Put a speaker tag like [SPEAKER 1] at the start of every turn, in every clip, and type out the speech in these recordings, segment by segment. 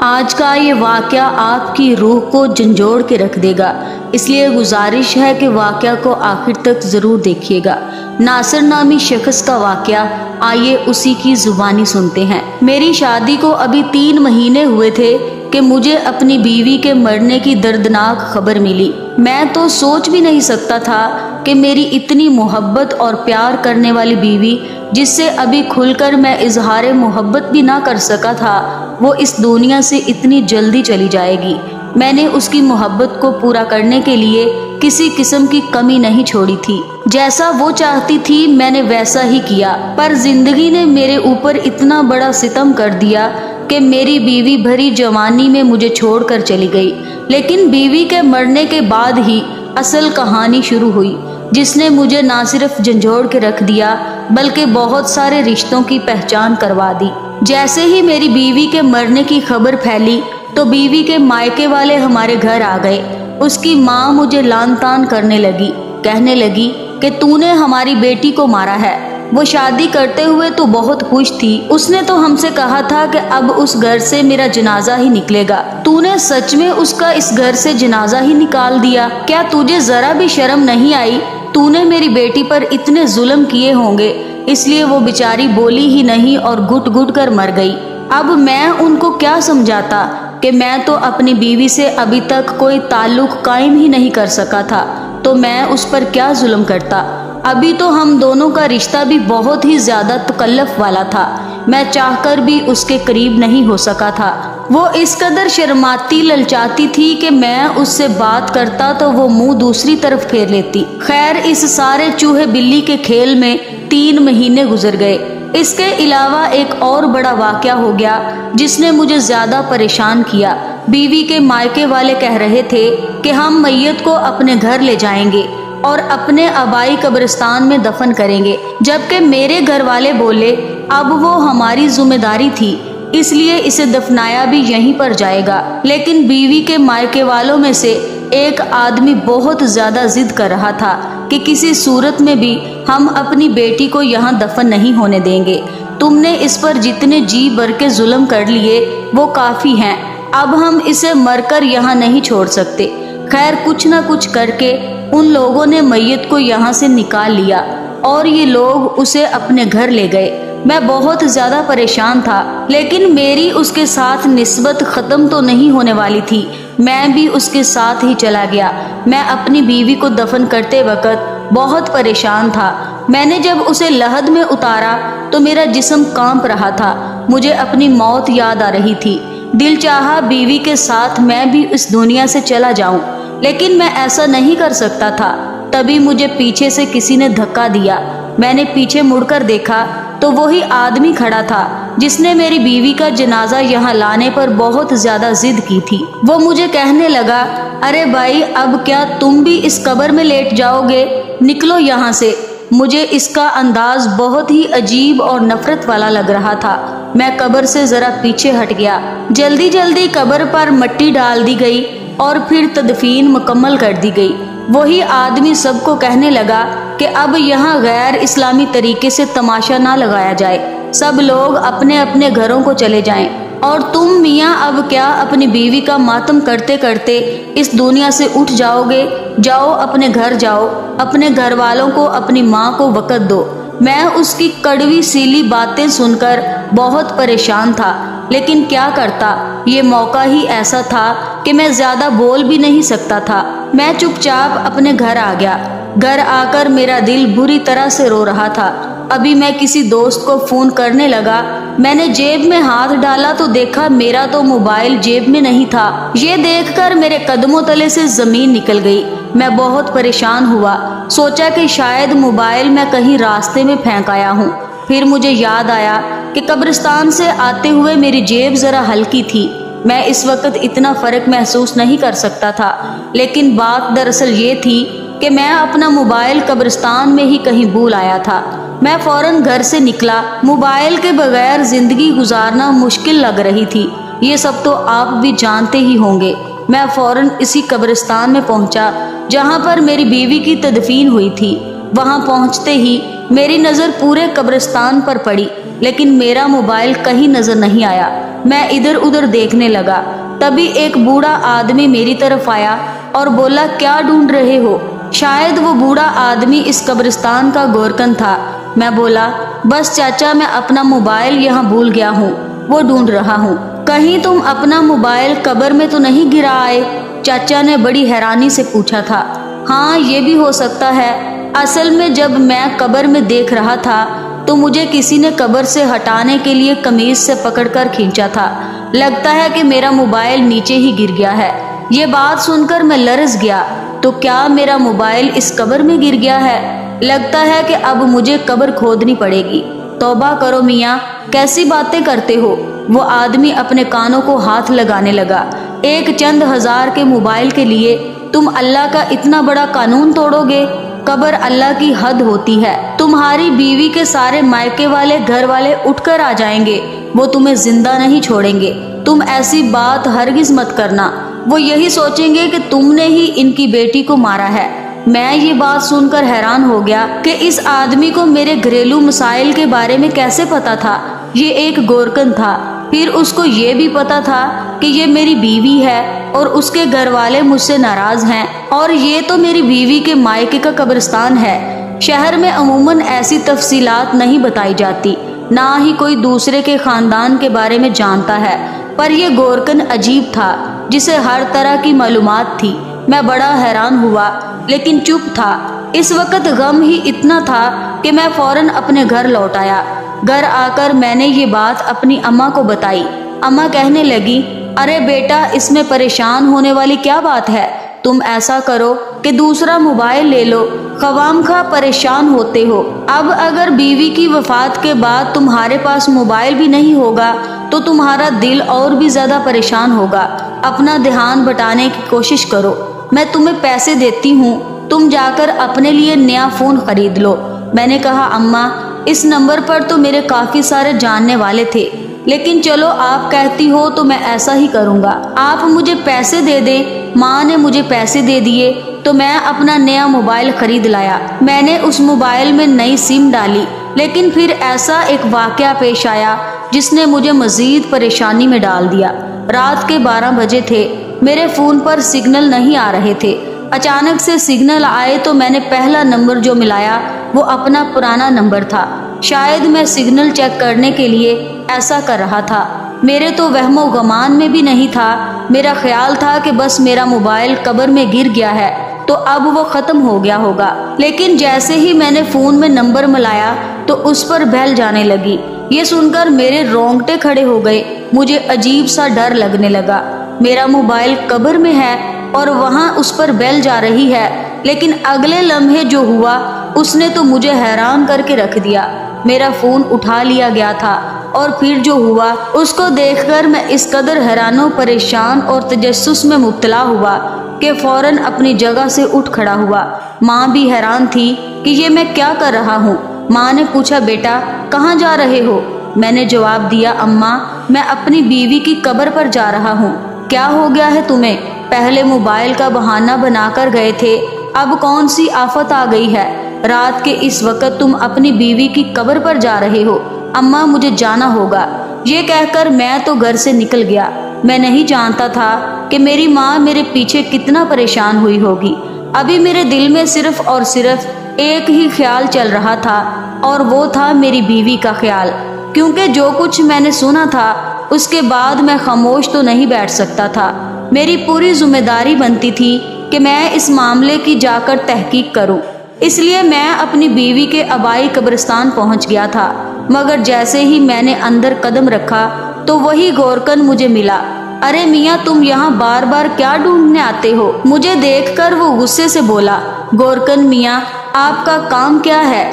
[SPEAKER 1] آج کا یہ واقعہ آپ کی روح کو جھنجھوڑ کے رکھ دے گا، اس لیے گزارش ہے کہ واقعہ کو آخر تک ضرور دیکھیے گا۔ ناصر نامی شخص کا واقعہ، آئیے اسی کی زبانی سنتے ہیں۔ میری شادی کو ابھی 3 مہینے ہوئے تھے کہ مجھے اپنی بیوی کے مرنے کی دردناک خبر ملی۔ میں تو سوچ بھی نہیں سکتا تھا کہ میری اتنی محبت اور پیار کرنے والی بیوی، جس سے ابھی کھل کر میں اظہار محبت بھی نہ کر سکا تھا، وہ اس دنیا سے اتنی جلدی چلی جائے گی۔ میں نے اس کی محبت کو پورا کرنے کے لیے کسی قسم کی کمی نہیں چھوڑی تھی۔ جیسا وہ چاہتی تھی میں نے ویسا ہی کیا، پر زندگی نے میرے اوپر اتنا بڑا ستم کر دیا کہ میری بیوی بھری جوانی میں مجھے چھوڑ کر چلی گئی۔ لیکن بیوی کے مرنے کے بعد ہی اصل کہانی شروع ہوئی، جس نے مجھے نہ صرف جھنجھوڑ کے رکھ دیا بلکہ بہت سارے رشتوں کی پہچان کروا دی۔ جیسے ہی میری بیوی کے مرنے کی خبر پھیلی تو بیوی کے مائکے والے ہمارے گھر آ گئے۔ اس کی ماں مجھے لان تان کرنے لگی، کہنے لگی کہ تو نے ہماری بیٹی کو مارا ہے۔ وہ شادی کرتے ہوئے تو بہت خوش تھی، اس نے تو ہم سے کہا تھا کہ اب اس گھر سے میرا جنازہ ہی نکلے گا۔ تو نے سچ میں اس کا اس گھر سے جنازہ ہی نکال دیا؟ کیا تجھے ذرا بھی شرم نہیں آئی؟ تو نے میری بیٹی پر اتنے ظلم کیے ہوں گے، اس لیے وہ بیچاری بولی ہی نہیں اور گھٹ گھٹ کر مر گئی۔ اب میں ان کو کیا سمجھاتا کہ میں تو اپنی بیوی سے ابھی تک کوئی تعلق قائم ہی نہیں کر سکا تھا، تو میں اس پر کیا ظلم کرتا؟ ابھی تو ہم دونوں کا رشتہ بھی بہت ہی زیادہ تکلف والا تھا، میں چاہ کر بھی اس کے قریب نہیں ہو سکا تھا۔ وہ اس قدر شرماتی للچاتی تھی کہ میں اس سے بات کرتا تو وہ منہ دوسری طرف پھیر لیتی۔ خیر، اس سارے چوہے بلی کے کھیل میں 3 مہینے گزر گئے۔ اس کے علاوہ ایک اور بڑا واقعہ ہو گیا جس نے مجھے زیادہ پریشان کیا۔ بیوی کے مائکے والے کہہ رہے تھے کہ ہم میت کو اپنے گھر لے جائیں گے اور اپنے آبائی قبرستان میں دفن کریں گے، جبکہ میرے گھر والے بولے اب وہ ہماری ذمہ داری تھی، اس لیے اسے دفنایا بھی یہیں پر جائے گا۔ لیکن بیوی کے مائکے والوں میں سے ایک آدمی بہت زیادہ ضد کر رہا تھا کہ کسی صورت میں بھی ہم اپنی بیٹی کو یہاں دفن نہیں ہونے دیں گے۔ تم نے اس پر جتنے جی بھر کے ظلم کر لیے وہ کافی ہیں، اب ہم اسے مر کر یہاں نہیں چھوڑ سکتے۔ خیر، کچھ نہ کچھ کر کے ان لوگوں نے میت کو یہاں سے نکال لیا اور یہ لوگ اسے اپنے گھر لے گئے۔ میں بہت زیادہ پریشان تھا، لیکن میری اس کے ساتھ نسبت ختم تو نہیں ہونے والی تھی۔ میں بھی اس کے ساتھ ہی چلا گیا۔ میں اپنی بیوی کو دفن کرتے وقت بہت پریشان تھا۔ میں نے جب اسے لحد میں اتارا تو میرا جسم کانپ رہا تھا، مجھے اپنی موت یاد آ رہی تھی۔ دل چاہا بیوی کے ساتھ میں بھی اس دنیا سے چلا جاؤں، لیکن میں ایسا نہیں کر سکتا تھا۔ تبھی مجھے پیچھے سے کسی نے دھکا دیا۔ میں نے پیچھے مڑ کر دیکھا تو وہی آدمی کھڑا تھا جس نے میری بیوی کا جنازہ یہاں لانے پر بہت زیادہ ضد کی تھی۔ وہ مجھے کہنے لگا، ارے بھائی، اب کیا تم بھی اس قبر میں لیٹ جاؤ گے؟ نکلو یہاں سے۔ مجھے اس کا انداز بہت ہی عجیب اور نفرت والا لگ رہا تھا۔ میں قبر سے ذرا پیچھے ہٹ گیا۔ جلدی جلدی قبر پر مٹی ڈال دی گئی اور پھر تدفین مکمل کر دی گئی۔ وہی آدمی سب کو کہنے لگا کہ اب یہاں غیر اسلامی طریقے سے تماشا نہ لگایا جائے، سب لوگ اپنے اپنے گھروں کو چلے جائیں، اور تم میاں اب کیا اپنی بیوی کا ماتم کرتے کرتے اس دنیا سے اٹھ جاؤ گے؟ جاؤ اپنے گھر جاؤ، اپنے گھر والوں کو، اپنی ماں کو وقت دو۔ میں اس کی کڑوی سیلی باتیں سن کر بہت پریشان تھا، لیکن کیا کرتا، یہ موقع ہی ایسا تھا کہ میں زیادہ بول بھی نہیں سکتا تھا۔ میں چپ چاپ اپنے گھر آ گیا۔ گھر آ کر میرا دل بری طرح سے رو رہا تھا۔ ابھی میں کسی دوست کو فون کرنے لگا، میں نے جیب میں ہاتھ ڈالا تو دیکھا میرا تو موبائل جیب میں نہیں تھا۔ یہ دیکھ کر میرے قدموں تلے سے زمین نکل گئی۔ میں بہت پریشان ہوا، سوچا کہ شاید موبائل میں کہیں راستے میں پھینک آیا ہوں۔ پھر مجھے یاد آیا کہ قبرستان سے آتے ہوئے میری جیب ذرا ہلکی تھی۔ میں اس وقت اتنا فرق محسوس نہیں کر سکتا تھا، لیکن بات دراصل یہ تھی کہ میں اپنا موبائل قبرستان میں ہی کہیں بھول آیا تھا۔ میں فوراً گھر سے نکلا۔ موبائل کے بغیر زندگی گزارنا مشکل لگ رہی تھی، یہ سب تو آپ بھی جانتے ہی ہوں گے۔ میں فوراً اسی قبرستان میں پہنچا جہاں پر میری بیوی کی تدفین ہوئی تھی۔ وہاں پہنچتے ہی میری نظر پورے قبرستان پر پڑی۔ لیکن میرا موبائل کہیں نظر نہیں آیا۔ میں ادھر ادھر دیکھنے لگا، تبھی ایک بوڑھا آدمی میری طرف آیا اور بولا کیا ڈھونڈ رہے ہو؟ شاید وہ بوڑھا آدمی اس قبرستان کا گورکن تھا۔ میں بولا بس چاچا میں اپنا موبائل یہاں بھول گیا ہوں، وہ ڈھونڈ رہا ہوں۔ کہیں تم اپنا موبائل قبر میں تو نہیں گرا آئے؟ چاچا نے بڑی حیرانی سے پوچھا تھا۔ ہاں یہ بھی ہو سکتا ہے، اصل میں جب میں قبر میں دیکھ رہا تھا تو مجھے کسی نے قبر سے ہٹانے کے لیے قمیض سے پکڑ کر کھینچا تھا، لگتا ہے کہ میرا موبائل نیچے ہی گر گیا ہے۔ یہ بات سن کر میں لرز گیا، تو کیا میرا موبائل اس قبر میں گر گیا ہے؟ لگتا ہے کہ اب مجھے قبر کھودنی پڑے گی۔ توبہ کرو میاں، کیسی باتیں کرتے ہو؟ وہ آدمی اپنے کانوں کو ہاتھ لگانے لگا۔ ایک چند ہزار کے موبائل کے لیے تم اللہ کا اتنا بڑا قانون توڑو گے؟ قبر اللہ کی حد ہوتی ہے۔ تمہاری بیوی کے سارے مائکے والے گھر والے اٹھ کر آ جائیں گے، وہ تمہیں زندہ نہیں چھوڑیں گے۔ تم ایسی بات ہرگز مت کرنا، وہ یہی سوچیں گے کہ تم نے ہی ان کی بیٹی کو مارا ہے۔ میں یہ بات سن کر حیران ہو گیا کہ اس آدمی کو میرے گھریلو مسائل کے بارے میں کیسے پتا تھا۔ یہ ایک گورکن تھا، پھر اس کو یہ بھی پتا تھا کہ یہ میری بیوی ہے اور اس کے گھر والے مجھ سے ناراض ہیں، اور یہ تو میری بیوی کے مائکے کا قبرستان ہے۔ شہر میں عموماً ایسی تفصیلات نہیں بتائی جاتی، نہ ہی کوئی دوسرے کے خاندان کے بارے میں جانتا ہے، پر یہ گورکن عجیب تھا جسے ہر طرح کی معلومات تھی۔ میں بڑا حیران ہوا لیکن چپ تھا۔ اس وقت غم ہی اتنا تھا کہ میں فوراً اپنے گھر لوٹ آیا۔ گھر آ کر میں نے یہ بات اپنی اماں کو بتائی۔ اماں کہنے لگی، ارے بیٹا اس میں پریشان ہونے والی کیا بات ہے؟ تم ایسا کرو کہ دوسرا موبائل لے لو، خواہ مخواہ پریشان ہوتے ہو۔ اب اگر بیوی کی وفات کے بعد تمہارے پاس موبائل بھی نہیں ہوگا تو تمہارا دل اور بھی زیادہ پریشان ہوگا۔ اپنا دھیان بٹانے کی کوشش کرو، میں تمہیں پیسے دیتی ہوں، تم جا کر اپنے لیے نیا فون خرید لو۔ میں نے کہا اماں اس نمبر پر تو میرے کافی سارے جاننے والے تھے، لیکن چلو آپ کہتی ہو تو میں ایسا ہی کروں گا، آپ مجھے پیسے دے دیں۔ ماں نے مجھے پیسے دے دیے تو میں اپنا نیا موبائل خرید لایا۔ میں نے اس موبائل میں نئی سم ڈالی، لیکن پھر ایسا ایک واقعہ پیش آیا جس نے مجھے مزید پریشانی میں ڈال دیا۔ رات کے 12 بجے تھے، میرے فون پر سگنل نہیں آ رہے تھے۔ اچانک سے سگنل آئے تو میں نے پہلا نمبر جو ملایا وہ اپنا پرانا نمبر تھا۔ شاید میں سگنل چیک کرنے کے لیے ایسا کر رہا تھا، میرے تو وہم و گمان میں بھی نہیں تھا۔ میرا خیال تھا کہ بس میرا موبائل قبر میں گر گیا ہے تو اب وہ ختم ہو گیا ہوگا، لیکن جیسے ہی میں نے فون میں نمبر ملایا تو اس پر بیل جانے لگی۔ یہ سن کر میرے رونگٹے کھڑے ہو گئے، مجھے عجیب سا ڈر لگنے لگا۔ میرا موبائل قبر میں ہے اور وہاں اس پر بیل جا رہی ہے، لیکن اگلے لمحے جو ہوا اس نے تو مجھے حیران کر کے رکھ دیا۔ میرا فون اٹھا لیا گیا تھا اور پھر جو ہوا اس کو دیکھ کر میں اس قدر حیران و پریشان اور تجسس میں مبتلا ہوا کہ فوراً اپنی جگہ سے اٹھ کھڑا ہوا۔ ماں بھی حیران تھی کہ یہ میں کیا کر رہا ہوں۔ ماں نے پوچھا بیٹا کہاں جا رہے ہو؟ میں نے جواب دیا اماں میں اپنی بیوی کی قبر پر جا رہا ہوں۔ کیا ہو گیا ہے تمہیں؟ پہلے موبائل کا بہانہ بنا کر گئے تھے، اب کون سی آفت آ گئی ہے؟ رات کے اس وقت تم اپنی بیوی کی قبر پر جا رہے ہو؟ اماں مجھے جانا ہوگا۔ یہ کہہ کر میں تو گھر سے نکل گیا۔ میں نہیں جانتا تھا کہ میری ماں میرے پیچھے کتنا پریشان ہوئی ہوگی۔ ابھی میرے دل میں صرف اور صرف ایک ہی خیال چل رہا تھا اور وہ تھا میری بیوی کا خیال، کیونکہ جو کچھ میں نے سنا تھا اس کے بعد میں خاموش تو نہیں بیٹھ سکتا تھا۔ میری پوری ذمہ داری بنتی تھی کہ میں اس معاملے کی جا کر تحقیق کروں، اس لیے میں اپنی بیوی کے آبائی قبرستان پہنچ گیا تھا، مگر جیسے ہی میں نے اندر قدم رکھا تو وہی گورکن مجھے ملا۔ ارے میاں تم یہاں بار بار کیا ڈھونڈنے آتے ہو؟ مجھے دیکھ کر وہ غصے سے بولا۔ گورکن میاں آپ کا کام کیا ہے؟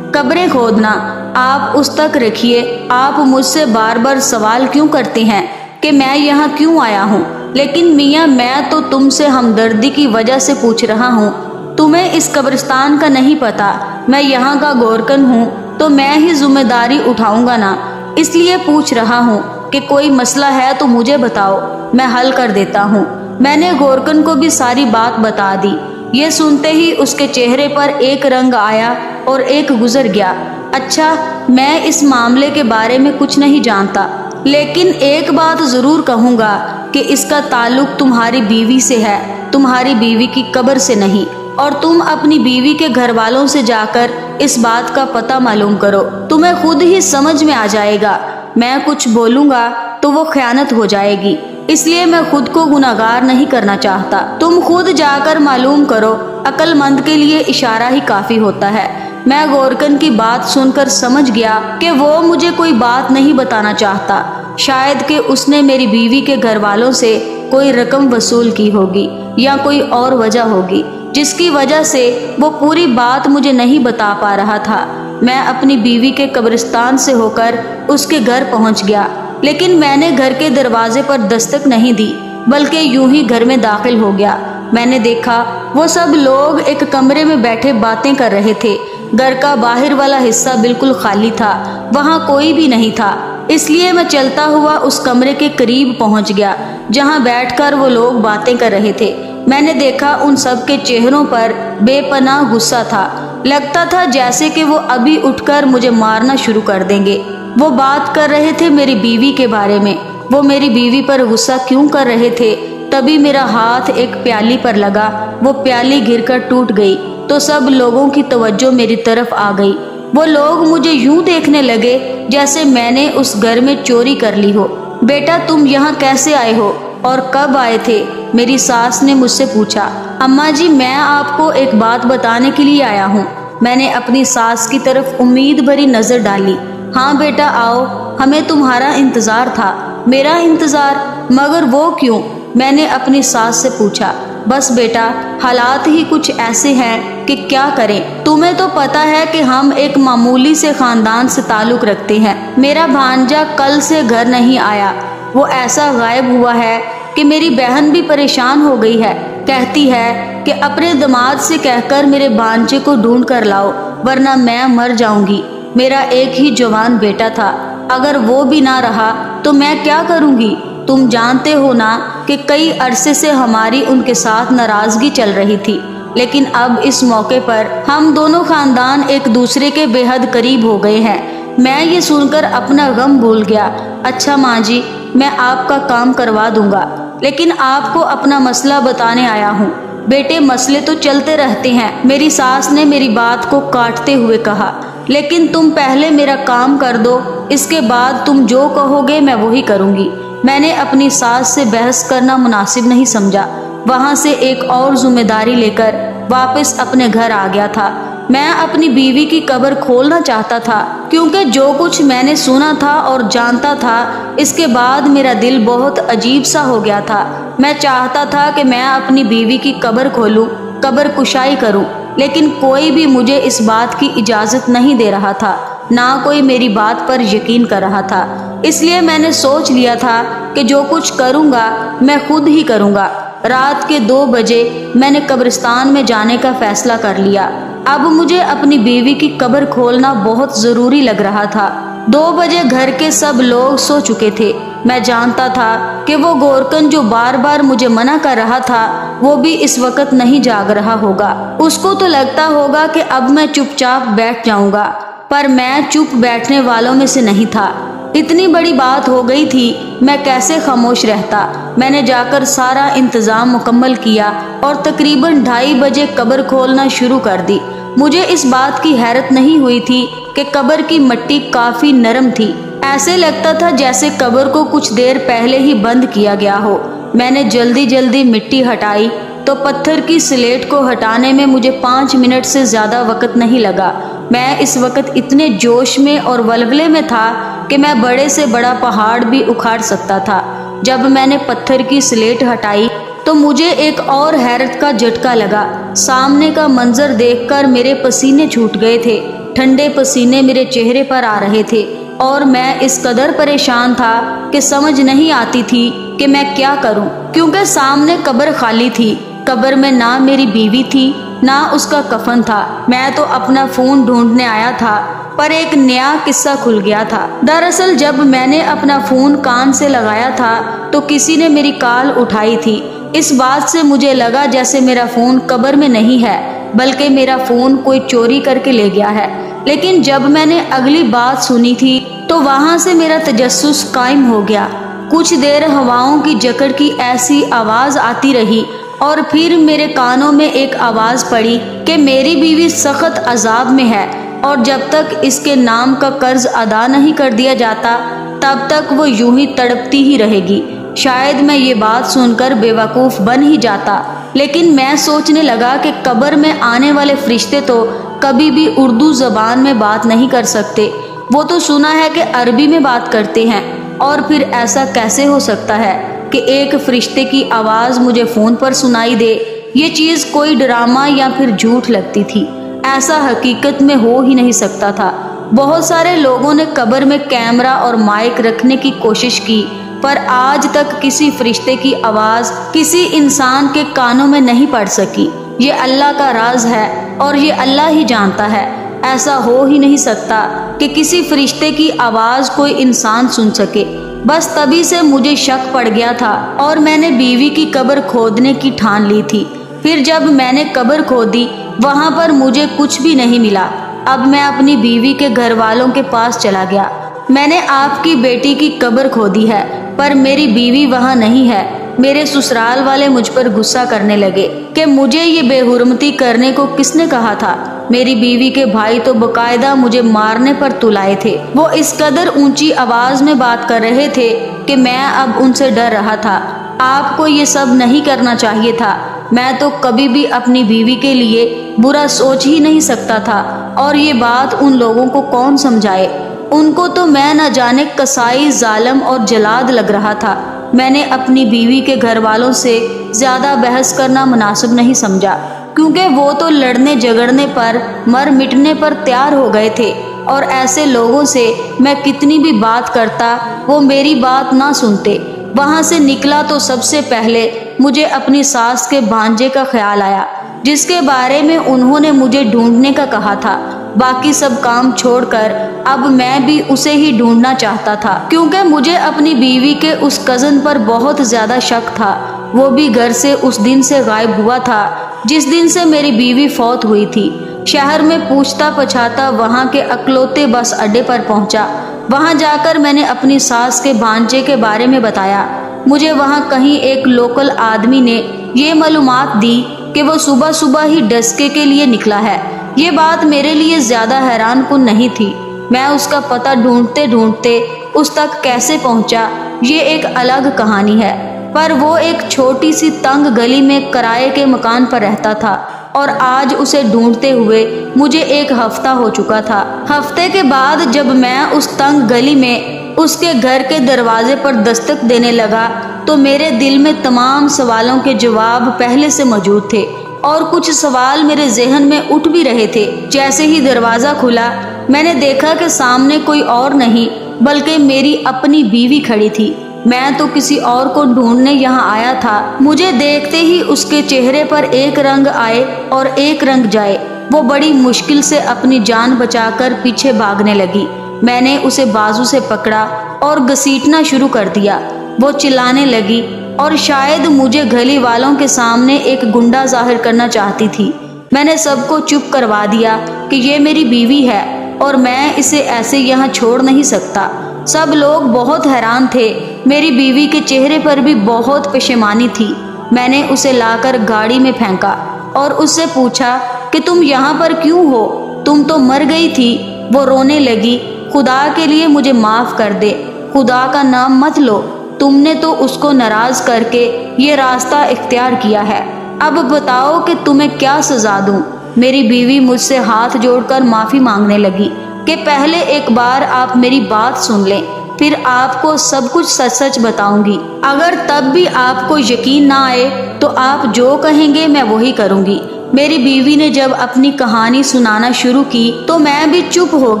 [SPEAKER 1] قبریں کھودنا۔ آپ اس تک رکھیے، آپ مجھ سے بار بار سوال کیوں کرتے ہیں کہ میں یہاں کیوں آیا ہوں؟ لیکن میاں میں تو تم سے ہمدردی کی وجہ سے پوچھ رہا ہوں، تمہیں اس قبرستان کا نہیں پتا، میں یہاں کا گورکن ہوں تو میں ہی ذمہ داری اٹھاؤں گا نا، اس لیے پوچھ رہا ہوں کہ کوئی مسئلہ ہے تو مجھے بتاؤ، میں حل کر دیتا ہوں۔ میں نے گورکن کو بھی ساری بات بتا دی۔ یہ سنتے ہی اس کے چہرے پر ایک رنگ آیا اور ایک گزر گیا۔ اچھا، میں اس معاملے کے بارے میں کچھ نہیں جانتا، لیکن ایک بات ضرور کہوں گا کہ اس کا تعلق تمہاری بیوی سے ہے، تمہاری بیوی کی قبر سے نہیں، اور تم اپنی بیوی کے گھر والوں سے جا کر اس بات کا پتہ معلوم کرو، تمہیں خود ہی سمجھ میں آ جائے گا۔ میں کچھ بولوں گا تو وہ خیانت ہو جائے گی، اس لیے میں خود کو گناہگار نہیں کرنا چاہتا۔ تم خود جا کر معلوم کرو، عقل مند کے لیے اشارہ ہی کافی ہوتا ہے۔ میں گورکن کی بات سن کر سمجھ گیا کہ وہ مجھے کوئی بات نہیں بتانا چاہتا، شاید کہ اس نے میری بیوی کے گھر والوں سے کوئی رقم وصول کی ہوگی یا کوئی اور وجہ ہوگی جس کی وجہ سے وہ پوری بات مجھے نہیں بتا پا رہا تھا۔ میں اپنی بیوی کے قبرستان سے ہو کر اس کے گھر پہنچ گیا، لیکن میں نے گھر کے دروازے پر دستک نہیں دی، بلکہ یوں ہی گھر میں داخل ہو گیا۔ میں نے دیکھا وہ سب لوگ ایک کمرے میں بیٹھے باتیں کر رہے تھے۔ گھر کا باہر والا حصہ بالکل خالی تھا، وہاں کوئی بھی نہیں تھا، اس لیے میں چلتا ہوا اس کمرے کے قریب پہنچ گیا جہاں بیٹھ کر وہ لوگ باتیں کر رہے تھے۔ میں نے دیکھا ان سب کے چہروں پر بے پناہ غصہ تھا، لگتا تھا جیسے کہ وہ ابھی اٹھ کر مجھے مارنا شروع کر دیں گے۔ وہ بات کر رہے تھے میری بیوی کے بارے میں، وہ میری بیوی پر غصہ کیوں کر رہے تھے۔ تبھی میرا ہاتھ ایک پیالی پر لگا، وہ پیالی گر کر ٹوٹ گئی تو سب لوگوں کی توجہ میری طرف آ گئی۔ وہ لوگ مجھے یوں دیکھنے لگے جیسے میں نے اس گھر میں چوری کر لی ہو۔ بیٹا، تم یہاں کیسے آئے ہو اور کب آئے تھے؟ میری ساس نے مجھ سے پوچھا۔ اماں جی، میں آپ کو ایک بات بتانے کے لیے آیا ہوں۔ میں نے اپنی ساس کی طرف امید بھری نظر ڈالی۔ ہاں بیٹا آؤ، ہمیں تمہارا انتظار تھا۔ میرا انتظار؟ مگر وہ کیوں؟ میں نے اپنی ساس سے پوچھا۔ بس بیٹا، حالات ہی کچھ ایسے ہیں کہ کیا کریں۔ تمہیں تو پتہ ہے کہ ہم ایک معمولی سے خاندان سے تعلق رکھتے ہیں۔ میرا بھانجا کل سے گھر نہیں آیا، وہ ایسا غائب ہوا ہے کہ میری بہن بھی پریشان ہو گئی ہے، کہتی ہے کہ اپنے داماد سے کہہ کر میرے بھانجے کو ڈھونڈ کر لاؤ ورنہ میں مر جاؤں گی۔ میرا ایک ہی جوان بیٹا تھا، اگر وہ بھی نہ رہا تو میں کیا کروں گی؟ تم جانتے ہو نا کہ کئی عرصے سے ہماری ان کے ساتھ ناراضگی چل رہی تھی، لیکن اب اس موقع پر ہم دونوں خاندان ایک دوسرے کے بے حد قریب ہو گئے ہیں۔ میں یہ سن کر اپنا غم بھول گیا۔ اچھا ماں جی، میں آپ کا کام کروا دوں گا، لیکن آپ کو اپنا مسئلہ بتانے آیا ہوں۔ بیٹے، مسئلے تو چلتے رہتے ہیں، میری ساس نے میری بات کو کاٹتے ہوئے کہا، لیکن تم پہلے میرا کام کر دو، اس کے بعد تم جو کہو گے میں وہی کروں گی۔ میں نے اپنی ساس سے بحث کرنا مناسب نہیں سمجھا، وہاں سے ایک اور ذمہ داری لے کر واپس اپنے گھر آ گیا تھا۔ میں اپنی بیوی کی قبر کھولنا چاہتا تھا، کیونکہ جو کچھ میں نے سنا تھا اور جانتا تھا، اس کے بعد میرا دل بہت عجیب سا ہو گیا تھا۔ میں چاہتا تھا کہ میں اپنی بیوی کی قبر کھولوں، قبر کشائی کروں، لیکن کوئی بھی مجھے اس بات کی اجازت نہیں دے رہا تھا، نہ کوئی میری بات پر یقین کر رہا تھا۔ اس لیے میں نے سوچ لیا تھا کہ جو کچھ کروں گا میں خود ہی کروں گا۔ رات کے 2 بجے میں نے قبرستان میں جانے کا فیصلہ کر لیا۔ اب مجھے اپنی بیوی کی قبر کھولنا بہت ضروری لگ رہا تھا۔ 2 بجے گھر کے سب لوگ سو چکے تھے۔ میں جانتا تھا کہ وہ گورکن جو بار بار مجھے منع کر رہا تھا، وہ بھی اس وقت نہیں جاگ رہا ہوگا۔ اس کو تو لگتا ہوگا کہ اب میں چپ چاپ بیٹھ جاؤں گا، پر میں چپ بیٹھنے والوں میں سے نہیں تھا۔ اتنی بڑی بات ہو گئی تھی، میں کیسے خاموش رہتا۔ میں نے جا کر سارا انتظام مکمل کیا اور تقریباً 2:30 بجے قبر کھولنا شروع کر دی۔ مجھے اس بات کی حیرت نہیں ہوئی تھی کہ قبر کی مٹی کافی نرم تھی، ایسے لگتا تھا جیسے قبر کو کچھ دیر پہلے ہی بند کیا گیا ہو۔ میں نے جلدی جلدی مٹی ہٹائی تو پتھر کی سلیٹ کو ہٹانے میں مجھے 5 منٹ سے زیادہ وقت نہیں لگا۔ میں اس وقت اتنے جوش میں اور ولولے میں تھا کہ میں بڑے سے بڑا پہاڑ بھی اکھاڑ سکتا تھا۔ جب میں نے پتھر کی سلیٹ ہٹائی تو مجھے ایک اور حیرت کا جھٹکا لگا۔ سامنے کا منظر دیکھ کر میرے پسینے چھوٹ گئے تھے، ٹھنڈے پسینے میرے چہرے پر آ رہے تھے، اور میں اس قدر پریشان تھا کہ سمجھ نہیں آتی تھی کہ میں کیا کروں، کیونکہ سامنے قبر خالی تھی۔ قبر میں نہ میری بیوی تھی نہ اس کا کفن تھا۔ میں تو اپنا فون ڈھونڈنے آیا تھا، پر ایک نیا قصہ کھل گیا تھا۔ دراصل جب میں نے اپنا فون کان سے لگایا تھا تو کسی نے میری کال اٹھائی تھی۔ اس بات سے مجھے لگا جیسے میرا فون قبر میں نہیں ہے، بلکہ میرا فون کوئی چوری کر کے لے گیا ہے۔ لیکن جب میں نے اگلی بات سنی تھی تو وہاں سے میرا تجسس قائم ہو گیا۔ کچھ دیر ہواؤں کی جکڑ کی ایسی آواز آتی رہی اور پھر میرے کانوں میں ایک آواز پڑی کہ میری بیوی سخت عذاب میں ہے اور جب تک اس کے نام کا قرض ادا نہیں کر دیا جاتا تب تک وہ یوں ہی تڑپتی ہی رہے گی۔ شاید میں یہ بات سن کر بے وقوف بن ہی جاتا، لیکن میں سوچنے لگا کہ قبر میں آنے والے فرشتے تو کبھی بھی اردو زبان میں بات نہیں کر سکتے، وہ تو سنا ہے کہ عربی میں بات کرتے ہیں، اور پھر ایسا کیسے ہو سکتا ہے کہ ایک فرشتے کی آواز مجھے فون پر سنائی دے؟ یہ چیز کوئی ڈرامہ یا پھر جھوٹ لگتی تھی، ایسا حقیقت میں ہو ہی نہیں سکتا تھا۔ بہت سارے لوگوں نے قبر میں کیمرہ اور مائک رکھنے کی کوشش کی، پر آج تک کسی فرشتے کی آواز کسی انسان کے کانوں میں نہیں پڑ سکی۔ یہ اللہ کا راز ہے اور یہ اللہ ہی جانتا ہے، ایسا ہو ہی نہیں سکتا کہ کسی فرشتے کی آواز کوئی انسان سن سکے۔ بس تبھی سے مجھے شک پڑ گیا تھا اور میں نے بیوی کی قبر کھودنے کی ٹھان لی تھی۔ پھر جب میں نے قبر کھودی وہاں پر مجھے کچھ بھی نہیں ملا۔ اب میں اپنی بیوی کے گھر والوں کے پاس چلا گیا۔ میں نے آپ کی بیٹی کی قبر کھودی ہے پر میری بیوی وہاں نہیں ہے۔ میرے سسرال والے مجھ پر غصہ کرنے لگے کہ مجھے یہ بے حرمتی کرنے کو کس نے کہا تھا۔ میری بیوی کے بھائی تو باقاعدہ مجھے مارنے پر تلائے تھے۔ وہ اس قدر اونچی آواز میں بات کر رہے تھے کہ میں اب ان سے ڈر رہا تھا۔ آپ کو یہ سب نہیں کرنا چاہیے تھا، میں تو کبھی بھی اپنی بیوی کے لیے برا سوچ ہی نہیں سکتا تھا، اور یہ بات ان لوگوں کو کون سمجھائے؟ ان کو تو میں نہ جانے کسائی، ظالم اور جلاد لگ رہا تھا۔ میں نے اپنی بیوی کے گھر والوں سے زیادہ بحث کرنا مناسب نہیں سمجھا، کیونکہ وہ تو لڑنے جھگڑنے پر، مر مٹنے پر تیار ہو گئے تھے، اور ایسے لوگوں سے میں کتنی بھی بات کرتا وہ میری بات نہ سنتے۔ وہاں سے نکلا تو سب سے پہلے مجھے اپنی ساس کے بھانجے کا خیال آیا، جس کے بارے میں انہوں نے مجھے ڈھونڈنے کا کہا تھا۔ باقی سب کام چھوڑ کر اب میں بھی اسے ہی ڈھونڈنا چاہتا تھا، کیونکہ مجھے اپنی بیوی کے اس کزن پر بہت زیادہ شک تھا۔ وہ بھی گھر سے اس دن سے غائب ہوا تھا جس دن سے میری بیوی فوت ہوئی تھی۔ شہر میں پوچھتا پچھاتا وہاں کے اکلوتے بس اڈے پر پہنچا۔ وہاں جا کر میں نے اپنی ساس کے بھانجے کے بارے میں بتایا۔ مجھے وہاں کہیں ایک لوکل آدمی نے یہ معلومات دی کہ وہ صبح صبح ہی ڈسکے کے لیے نکلا ہے۔ یہ بات میرے لیے زیادہ حیران کن نہیں تھی۔ میں اس کا پتہ ڈھونڈتے ڈھونڈتے اس تک کیسے پہنچا یہ ایک الگ کہانی ہے، پر وہ ایک چھوٹی سی تنگ گلی میں کرائے کے مکان پر رہتا تھا، اور آج اسے ڈھونڈتے ہوئے مجھے ایک ہفتہ ہو چکا تھا۔ ہفتے کے بعد جب میں اس تنگ گلی میں اس کے گھر کے دروازے پر دستک دینے لگا تو میرے دل میں تمام سوالوں کے جواب پہلے سے موجود تھے، اور کچھ سوال میرے ذہن میں اٹھ بھی رہے تھے۔ جیسے ہی دروازہ کھلا میں نے دیکھا کہ سامنے کوئی اور نہیں بلکہ میری اپنی بیوی کھڑی تھی۔ میں تو کسی اور کو ڈھونڈنے یہاں آیا تھا۔ مجھے دیکھتے ہی اس کے چہرے پر ایک رنگ آئے اور ایک رنگ جائے۔ وہ بڑی مشکل سے اپنی جان بچا کر پیچھے بھاگنے لگی۔ میں نے اسے بازو سے پکڑا اور گھسیٹنا شروع کر دیا۔ وہ چلانے لگی اور شاید مجھے گلی والوں کے سامنے ایک گنڈا ظاہر کرنا چاہتی تھی۔ میں نے سب کو چپ کروا دیا کہ یہ میری بیوی ہے اور میں اسے ایسے یہاں چھوڑ نہیں سکتا۔ سب لوگ بہت حیران تھے۔ میری بیوی کے چہرے پر بھی بہت پشیمانی تھی۔ میں نے اسے لا کر گاڑی میں پھینکا اور اس سے پوچھا کہ تم یہاں پر کیوں ہو؟ تم تو مر گئی تھی۔ وہ رونے لگی۔ خدا کے لیے مجھے معاف کر دے، خدا کا نام مت لو، تم نے تو اس کو ناراض کر کے یہ راستہ اختیار کیا ہے، اب بتاؤ کہ تمہیں کیا سزا دوں؟ میری بیوی مجھ سے ہاتھ جوڑ کر معافی مانگنے لگی کہ پہلے ایک بار آپ میری بات سن لیں، پھر آپ کو سب کچھ سچ سچ بتاؤں گی۔ اگر تب بھی آپ کو یقین نہ آئے تو آپ جو کہیں گے میں وہی کروں گی۔ میری بیوی نے جب اپنی کہانی سنانا شروع کی تو میں بھی چپ ہو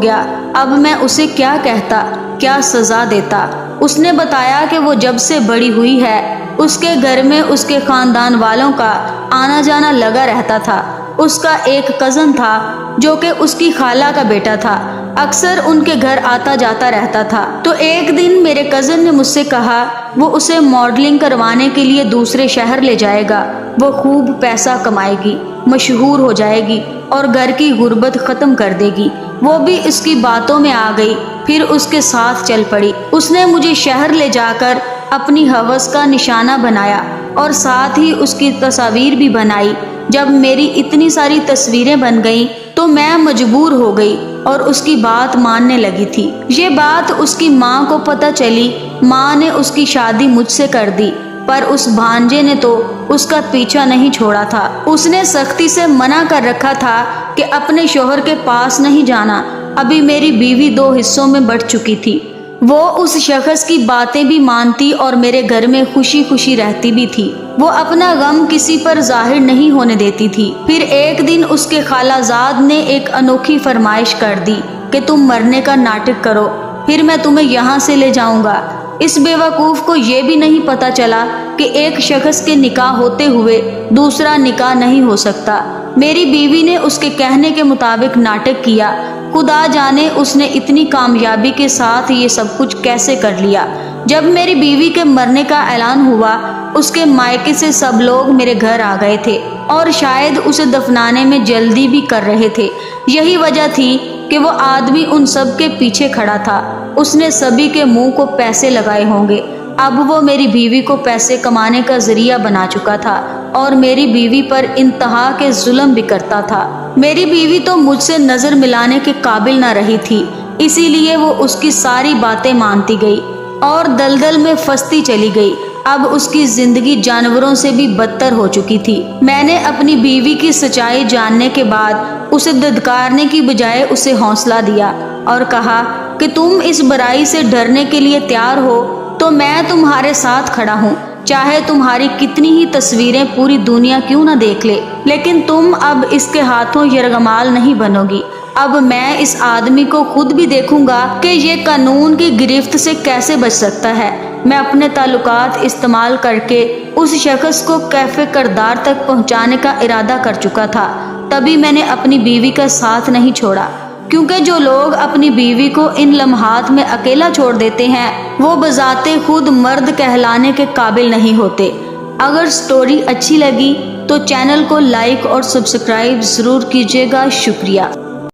[SPEAKER 1] گیا۔ اب میں اسے کیا کہتا، کیا سزا دیتا؟ اس نے بتایا کہ وہ جب سے بڑی ہوئی ہے اس کے گھر میں اس کے خاندان والوں کا آنا جانا لگا رہتا تھا۔ اس کا ایک کزن تھا جو کہ اس کی خالہ کا بیٹا تھا۔ اکثر ان کے گھر آتا جاتا رہتا تھا۔ تو ایک دن میرے کزن نے مجھ سے کہا وہ اسے ماڈلنگ کروانے کے لیے دوسرے شہر لے جائے گا، وہ خوب پیسہ کمائے گی، مشہور ہو جائے گی اور گھر کی غربت ختم کر دے گی۔ وہ بھی اس کی باتوں میں آ گئی، پھر اس کے ساتھ چل پڑی۔ اس نے مجھے شہر لے جا کر اپنی ہوس کا نشانہ بنایا اور ساتھ ہی اس کی تصاویر بھی بنائی۔ جب میری اتنی ساری تصویریں بن گئیں تو میں مجبور ہو گئی اور اس کی بات ماننے لگی تھی۔ یہ بات اس کی ماں کو پتہ چلی۔ ماں نے اس کی شادی مجھ سے کر دی، پر اس بھانجے نے تو اس کا پیچھا نہیں چھوڑا تھا۔ اس نے سختی سے منع کر رکھا تھا کہ اپنے شوہر کے پاس نہیں جانا۔ ابھی میری بیوی 2 حصوں میں بٹ چکی تھی۔ وہ اس شخص کی باتیں بھی مانتی اور میرے گھر میں خوشی خوشی رہتی بھی تھی۔ وہ اپنا غم کسی پر ظاہر نہیں ہونے دیتی تھی۔ پھر ایک دن اس کے خالہ زاد نے ایک انوکھی فرمائش کر دی کہ تم مرنے کا ناٹک کرو، پھر میں تمہیں یہاں سے لے جاؤں گا۔ اس بیوقوف کو یہ بھی نہیں پتا چلا کہ ایک شخص کے نکاح ہوتے ہوئے دوسرا نکاح نہیں ہو سکتا۔ میری بیوی نے اس کے کہنے کے مطابق ناٹک کیا۔ خدا جانے اس نے اتنی کامیابی کے ساتھ یہ سب کچھ کیسے کر لیا۔ جب میری بیوی کے مرنے کا اعلان ہوا، اس کے مائکے سے سب لوگ میرے گھر آ گئے تھے اور شاید اسے دفنانے میں جلدی بھی کر رہے تھے۔ یہی وجہ تھی کہ وہ آدمی ان سب کے پیچھے کھڑا تھا۔ اس نے سبھی کے منہ کو پیسے لگائے ہوں گے۔ اب وہ میری بیوی کو پیسے کمانے کا ذریعہ بنا چکا تھا اور میری بیوی پر انتہا کے ظلم بھی کرتا تھا۔ میری بیوی تو مجھ سے نظر ملانے کے قابل نہ رہی تھی، اسی لیے وہ اس کی ساری باتیں مانتی گئی اور دلدل میں پھنستی چلی گئی۔ اب اس کی زندگی جانوروں سے بھی بدتر ہو چکی تھی۔ میں نے اپنی بیوی کی سچائی جاننے کے بعد اسے دھتکارنے کی بجائے اسے حوصلہ دیا اور کہا کہ تم اس برائی سے ڈرنے کے لیے تیار ہو تو میں تمہارے ساتھ کھڑا ہوں، چاہے تمہاری کتنی ہی تصویریں پوری دنیا کیوں نہ دیکھ لے، لیکن تم اب اس کے ہاتھوں یرغمال نہیں بنو گی۔ اب میں اس آدمی کو خود بھی دیکھوں گا کہ یہ قانون کی گرفت سے کیسے بچ سکتا ہے۔ میں اپنے تعلقات استعمال کر کے اس شخص کو کیفے کردار تک پہنچانے کا ارادہ کر چکا تھا۔ تبھی میں نے اپنی بیوی کا ساتھ نہیں چھوڑا، کیونکہ جو لوگ اپنی بیوی کو ان لمحات میں اکیلا چھوڑ دیتے ہیں وہ بذات خود مرد کہلانے کے قابل نہیں ہوتے۔ اگر سٹوری اچھی لگی تو چینل کو لائک اور سبسکرائب ضرور کیجیے گا۔ شکریہ۔